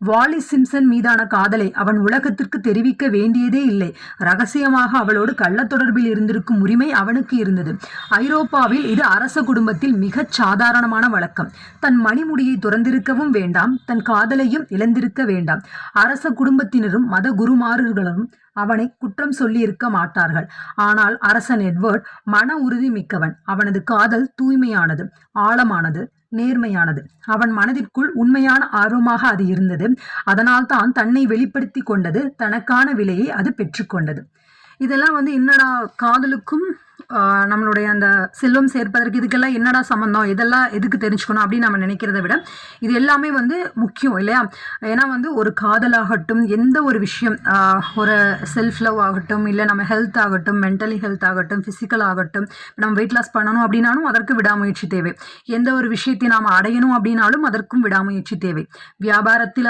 Vaali Simpson மீதான காதலை அவன் உலகத்திற்கு தெரிவிக்க வேண்டியதே இல்லை. ரகசியமாக அவளோடு கள்ள தொடர்பில் இருந்திருக்கும் உரிமை அவனுக்கு இருந்தது. ஐரோப்பாவில் இது அரச குடும்பத்தில் மிகச் சாதாரணமான வழக்கம். தன் மணிமுடியை துறந்திருக்கவும் வேண்டாம், தன் காதலையும் இழந்திருக்க வேண்டாம். அரச குடும்பத்தினரும் மத குருமார்களும் அவனை குற்றம் சொல்லி இருக்க மாட்டார்கள். ஆனால் அரசன் எட்வர்ட் மன உறுதி மிக்கவன். அவனது காதல் தூய்மையானது, ஆழமானது, நேர்மையானது. அவன் மனதிற்குள் உண்மையான ஆர்வமாக அது இருந்தது. அதனால் தான் தன்னை வெளிப்படுத்தி கொண்டது. தனக்கான விலையை அது பெற்றுக்கொண்டது. இதெல்லாம் என்னடா காதலுக்கும் நம்மளுடைய அந்த செல்வம் சேர்ப்பதற்கு இதுக்கெல்லாம் என்னடா சம்மந்தம், இதெல்லாம் எதுக்கு தெரிஞ்சுக்கணும் அப்படின்னு நம்ம நினைக்கிறத விட இது எல்லாமே முக்கியம் இல்லையா? ஏன்னா ஒரு காதலாகட்டும், எந்த ஒரு விஷயம், ஒரு செல்ஃப் லவ் ஆகட்டும், இல்லை நம்ம ஹெல்த் ஆகட்டும், மென்டலி ஹெல்த் ஆகட்டும், ஃபிசிக்கல் ஆகட்டும், நம்ம வெயிட் லாஸ் பண்ணணும் அப்படின்னாலும் அதற்கு விடாமுயற்சி தேவை. எந்த ஒரு விஷயத்தை நாம் அடையணும் அப்படின்னாலும் அதற்கும் விடாமுயற்சி தேவை. வியாபாரத்தில்